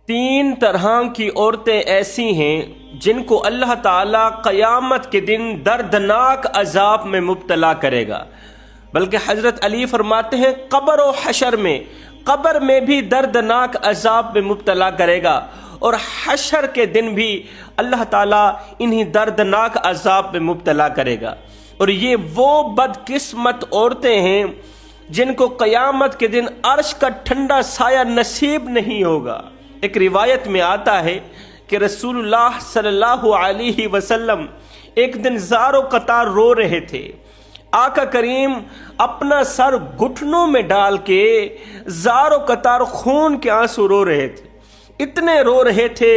تین طرح کی عورتیں ایسی ہیں جن کو اللہ تعالیٰ قیامت کے دن دردناک عذاب میں مبتلا کرے گا، بلکہ حضرت علی فرماتے ہیں قبر و حشر میں، قبر میں بھی دردناک عذاب میں مبتلا کرے گا، اور حشر کے دن بھی اللہ تعالیٰ انہی دردناک عذاب میں مبتلا کرے گا۔ اور یہ وہ بدقسمت عورتیں ہیں جن کو قیامت کے دن عرش کا ٹھنڈا سایہ نصیب نہیں ہوگا۔ ایک روایت میں آتا ہے کہ رسول اللہ صلی اللہ علیہ وسلم ایک دن زار و قطار رو رہے تھے۔ آقا کریم اپنا سر گھٹنوں میں ڈال کے زار و قطار خون کے آنسو رو رہے تھے، اتنے رو رہے تھے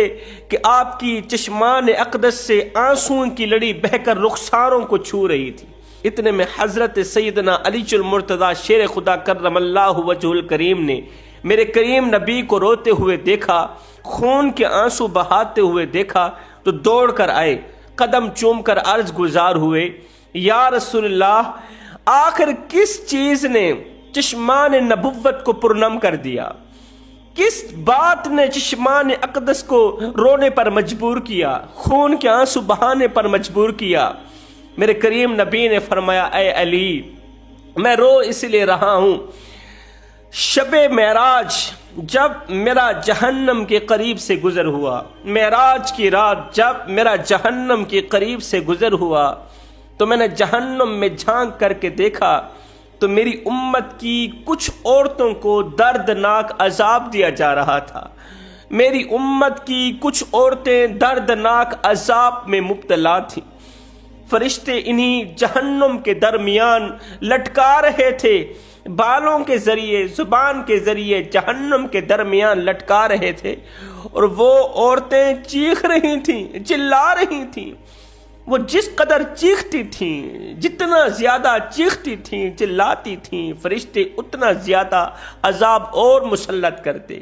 کہ آپ کی چشمان اقدس سے آنسوں کی لڑی بہہ کر رخساروں کو چھو رہی تھی۔ اتنے میں حضرت سیدنا علی المرتضیٰ شیر خدا کرم اللہ وجہ الکریم نے میرے کریم نبی کو روتے ہوئے دیکھا، خون کے آنسو بہاتے ہوئے دیکھا تو دوڑ کر آئے، قدم چوم کر عرض گزار ہوئے، یا رسول اللہ، آخر کس چیز نے چشمان نبوت کو پرنم کر دیا؟ کس بات نے چشمان اقدس کو رونے پر مجبور کیا، خون کے آنسو بہانے پر مجبور کیا؟ میرے کریم نبی نے فرمایا، اے علی، میں رو اس لیے رہا ہوں، شب معراج جب میرا جہنم کے قریب سے گزر ہوا، معراج کی رات جب میرا جہنم کے قریب سے گزر ہوا تو میں نے جہنم میں جھانک کر کے دیکھا تو میری امت کی کچھ عورتوں کو دردناک عذاب دیا جا رہا تھا۔ میری امت کی کچھ عورتیں دردناک عذاب میں مبتلا تھیں۔ فرشتے انہی جہنم کے درمیان لٹکا رہے تھے، بالوں کے ذریعے، زبان کے ذریعے جہنم کے درمیان لٹکا رہے تھے، اور وہ عورتیں چیخ رہی تھیں، چلا رہی تھیں۔ وہ جس قدر چیختی تھیں، جتنا زیادہ چیختی تھیں، چلاتی تھیں، فرشتے اتنا زیادہ عذاب اور مسلط کرتے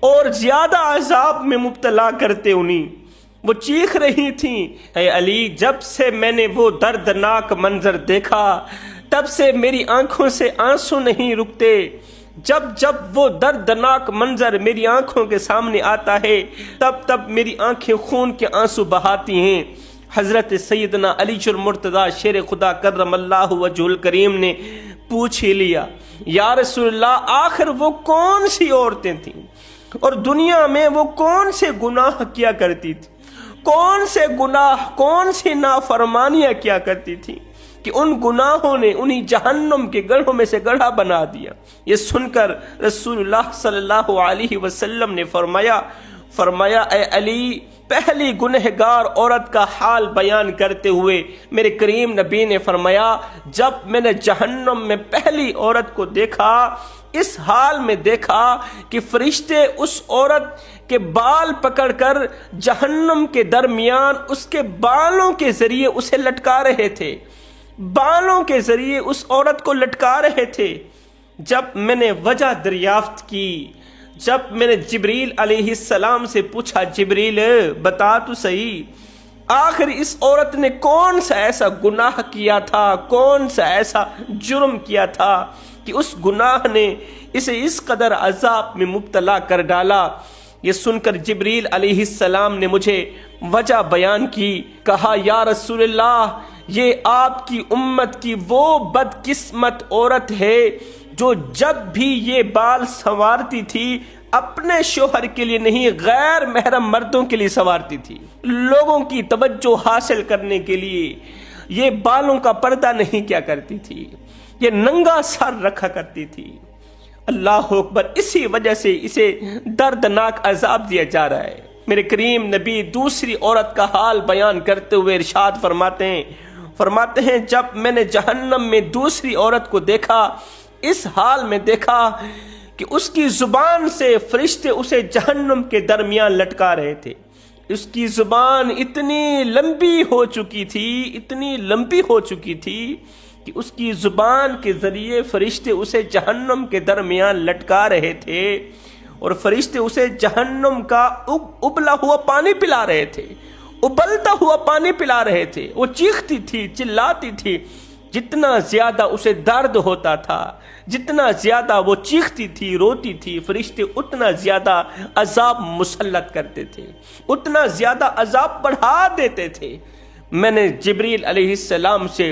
اور زیادہ عذاب میں مبتلا کرتے انہیں۔ وہ چیخ رہی تھیں، اے علی، جب سے میں نے وہ دردناک منظر دیکھا تب سے میری آنکھوں سے آنسو نہیں رکتے۔ جب جب وہ دردناک منظر میری آنکھوں کے سامنے آتا ہے تب تب میری آنکھیں خون کے آنسو بہاتی ہیں۔ حضرت سیدنا علی المرتضیٰ شیر خدا کرم اللہ وجہ الکریم نے پوچھ ہی لیا، یا رسول اللہ، آخر وہ کون سی عورتیں تھیں اور دنیا میں وہ کون سے گناہ کیا کرتی تھی، کون سے گناہ، کون سی نافرمانیاں کیا کرتی تھی کہ ان گناہوں نے انہی جہنم کے گڑھوں میں سے گڑھا بنا دیا؟ یہ سن کر رسول اللہ صلی اللہ علیہ وسلم نے فرمایا اے علی، پہلی گنہگار عورت کا حال بیان کرتے ہوئے میرے کریم نبی نے فرمایا، جب میں نے جہنم میں پہلی عورت کو دیکھا، اس حال میں دیکھا کہ فرشتے اس عورت کے بال پکڑ کر جہنم کے درمیان اس کے بالوں کے ذریعے اسے لٹکا رہے تھے، بالوں کے ذریعے اس عورت کو لٹکا رہے تھے۔ جب میں نے وجہ دریافت کی، جب میں نے جبریل علیہ السلام سے پوچھا، جبریل بتا تو صحیح، آخر اس عورت نے کون سا ایسا گناہ کیا تھا، کون سا ایسا جرم کیا تھا کہ اس گناہ نے اسے اس قدر عذاب میں مبتلا کر ڈالا؟ یہ سن کر جبریل علیہ السلام نے مجھے وجہ بیان کی، کہا، یا رسول اللہ، یہ آپ کی امت کی وہ بدقسمت عورت ہے جو جب بھی یہ بال سنوارتی تھی اپنے شوہر کے لیے نہیں، غیر محرم مردوں کے لیے سنوارتی تھی، لوگوں کی توجہ حاصل کرنے کے لیے یہ بالوں کا پردہ نہیں کیا کرتی تھی، یہ ننگا سر رکھا کرتی تھی۔ اللہ اکبر، اسی وجہ سے اسے دردناک عذاب دیا جا رہا ہے۔ میرے کریم نبی دوسری عورت کا حال بیان کرتے ہوئے ارشاد فرماتے ہیں جب میں نے جہنم میں دوسری عورت کو دیکھا، اس حال میں دیکھا کہ اس کی زبان سے فرشتے اسے جہنم کے درمیان لٹکا رہے تھے۔ اس کی زبان اتنی لمبی ہو چکی تھی کہ اس کی زبان کے ذریعے فرشتے اسے جہنم کے درمیان لٹکا رہے تھے، اور فرشتے اسے جہنم کا ابلا ہوا پانی پلا رہے تھے، ابلتا ہوا پانی پلا رہے تھے۔ وہ چیختی تھی، چلاتی تھی، جتنا زیادہ اسے درد ہوتا تھا، جتنا زیادہ وہ چیختی تھی روتی تھی فرشتے اتنا زیادہ عذاب مسلط کرتے تھے، اتنا زیادہ عذاب بڑھا دیتے تھے۔ میں نے جبریل علیہ السلام سے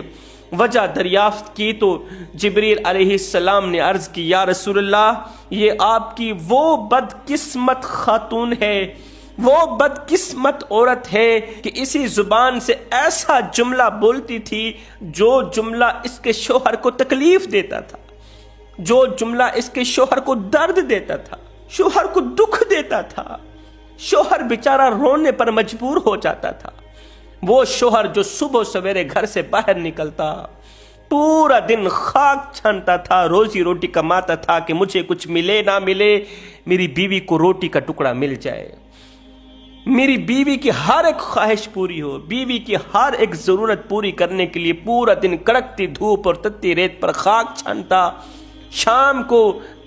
وجہ دریافت کی تو جبریل علیہ السلام نے عرض کی، یا رسول اللہ، یہ آپ کی وہ بدقسمت خاتون ہے، وہ بدقسمت عورت ہے کہ اسی زبان سے ایسا جملہ بولتی تھی جو جملہ اس کے شوہر کو تکلیف دیتا تھا، جو جملہ اس کے شوہر کو درد دیتا تھا، شوہر کو دکھ دیتا تھا، شوہر بیچارہ رونے پر مجبور ہو جاتا تھا۔ وہ شوہر جو صبح سویرے گھر سے باہر نکلتا، پورا دن خاک چھانتا تھا، روزی روٹی کماتا تھا کہ مجھے کچھ ملے نہ ملے میری بیوی کو روٹی کا ٹکڑا مل جائے، میری بیوی کی ہر ایک خواہش پوری ہو، بیوی کی ہر ایک ضرورت پوری کرنے کے لیے پورا دن کڑکتی دھوپ اور تتی ریت پر خاک چھانتا۔ شام کو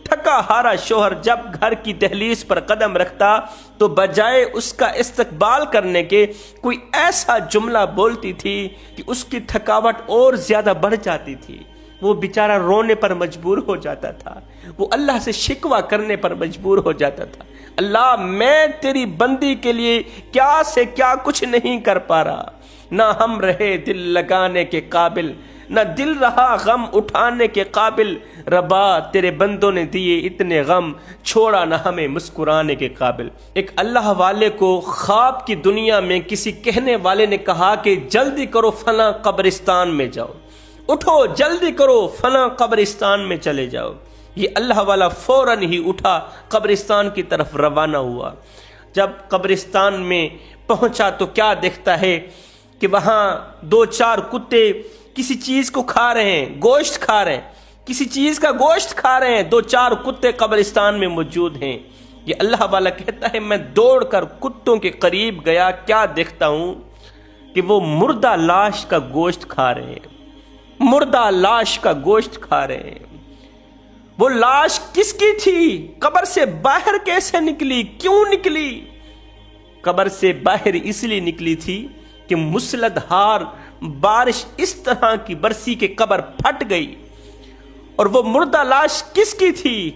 تھکا ہارا شوہر جب گھر کی دہلیز پر قدم رکھتا تو بجائے اس کا استقبال کرنے کے کوئی ایسا جملہ بولتی تھی کہ اس کی تھکاوٹ اور زیادہ بڑھ جاتی تھی، وہ بیچارہ رونے پر مجبور ہو جاتا تھا، وہ اللہ سے شکوہ کرنے پر مجبور ہو جاتا تھا، اللہ میں تیری بندی کے لیے کیا سے کیا کچھ نہیں کر پا رہا، نہ ہم رہے دل لگانے کے قابل، نہ دل رہا غم اٹھانے کے قابل، ربا تیرے بندوں نے دیے اتنے غم، چھوڑا نہ ہمیں مسکرانے کے قابل۔ ایک اللہ والے کو خواب کی دنیا میں کسی کہنے والے نے کہا کہ جلدی کرو فلاں قبرستان میں جاؤ، اٹھو جلدی کرو فلاں قبرستان میں چلے جاؤ۔ یہ اللہ والا فوراً ہی اٹھا قبرستان کی طرف روانہ ہوا۔ جب قبرستان میں پہنچا تو کیا دیکھتا ہے کہ وہاں دو چار کتے کسی چیز کو کھا رہے ہیں، گوشت کھا رہے ہیں، کسی چیز کا گوشت کھا رہے ہیں، دو چار کتے قبرستان میں موجود ہیں۔ یہ اللہ والا کہتا ہے میں دوڑ کر کتوں کے قریب گیا، کیا دیکھتا ہوں کہ وہ مردہ لاش کا گوشت کھا رہے ہیں، مردہ لاش کا گوشت کھا رہے ہیں۔ وہ لاش کس کی تھی؟ قبر سے باہر کیسے نکلی؟ کیوں نکلی؟ قبر سے باہر اس لیے نکلی تھی کہ مسلدھار بارش اس طرح کی برسی کہ قبر پھٹ گئی۔ اور وہ مردہ لاش کس کی تھی؟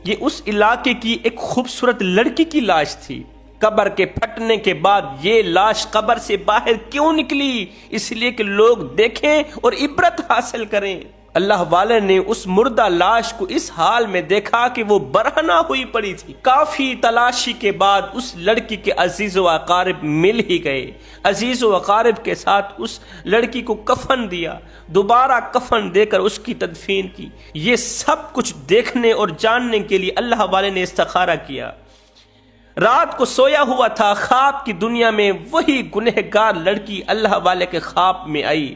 یہ اس علاقے کی ایک خوبصورت لڑکی کی لاش تھی۔ قبر کے پھٹنے کے بعد یہ لاش قبر سے باہر کیوں نکلی؟ اس لیے کہ لوگ دیکھیں اور عبرت حاصل کریں۔ اللہ والے نے اس مردہ لاش کو اس حال میں دیکھا کہ وہ برہنہ ہوئی پڑی تھی۔ کافی تلاشی کے بعد اس لڑکی کے عزیز و اقارب مل ہی گئے، عزیز و اقارب کے ساتھ اس لڑکی کو کفن دیا، دوبارہ کفن دے کر اس کی تدفین کی۔ یہ سب کچھ دیکھنے اور جاننے کے لیے اللہ والے نے استخارہ کیا۔ رات کو سویا ہوا تھا، خواب کی دنیا میں وہی گنہگار لڑکی اللہ والے کے خواب میں آئی۔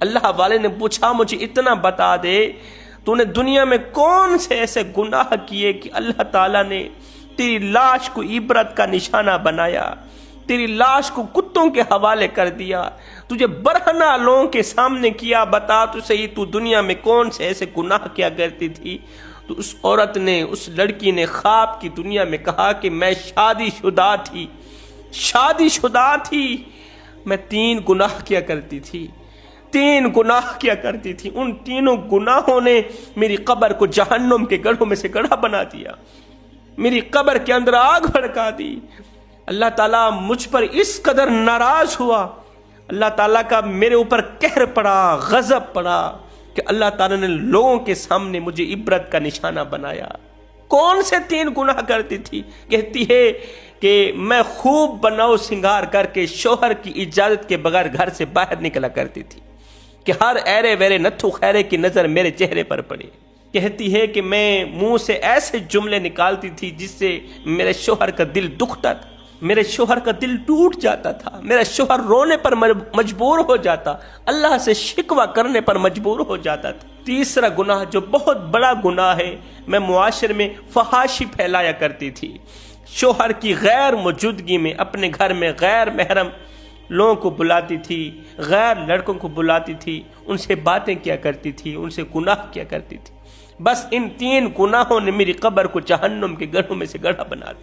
اللہ والے نے پوچھا مجھے اتنا بتا دے تو نے دنیا میں کون سے ایسے گناہ کیے کہ اللہ تعالیٰ نے تیری لاش کو عبرت کا نشانہ بنایا، تیری لاش کو کتوں کے حوالے کر دیا، تجھے برہنہ لوگوں کے سامنے کیا، بتا تو صحیح تو دنیا میں کون سے ایسے گناہ کیا کرتی تھی؟ تو اس عورت نے، اس لڑکی نے خواب کی دنیا میں کہا کہ میں شادی شدہ تھی، شادی شدہ تھی، میں 3 گناہ کیا کرتی تھی، 3 گناہ کیا کرتی تھی، ان 3 گناہوں نے میری قبر کو جہنم کے گڑھوں میں سے گڑھا بنا دیا، میری قبر کے اندر آگ بھڑکا دی۔ اللہ تعالیٰ مجھ پر اس قدر ناراض ہوا، اللہ تعالیٰ کا میرے اوپر قہر پڑا، غضب پڑا کہ اللہ تعالیٰ نے لوگوں کے سامنے مجھے عبرت کا نشانہ بنایا۔ کون سے 3 گناہ کرتی تھی؟ کہتی ہے کہ میں خوب بناؤ سنگار کر کے شوہر کی اجازت کے بغیر گھر سے باہر نکلا کرتی تھی کہ ہر ایرے ویرے نتھو خیرے کی نظر میرے چہرے پر پڑے۔ کہتی ہے کہ میں منہ سے ایسے جملے نکالتی تھی جس سے میرے شوہر کا دل دکھتا تھا، میرے شوہر کا دل ٹوٹ جاتا تھا، میرا شوہر رونے پر مجبور ہو جاتا، اللہ سے شکوہ کرنے پر مجبور ہو جاتا تھا۔ تیسرا گناہ جو بہت بڑا گناہ ہے، میں معاشرے میں فحاشی پھیلایا کرتی تھی، شوہر کی غیر موجودگی میں اپنے گھر میں غیر محرم لوگوں کو بلاتی تھی، غیر لڑکوں کو بلاتی تھی، ان سے باتیں کیا کرتی تھی، ان سے گناہ کیا کرتی تھی۔ بس ان 3 گناہوں نے میری قبر کو جہنم کے گڑھوں میں سے گڑھا بنا دی۔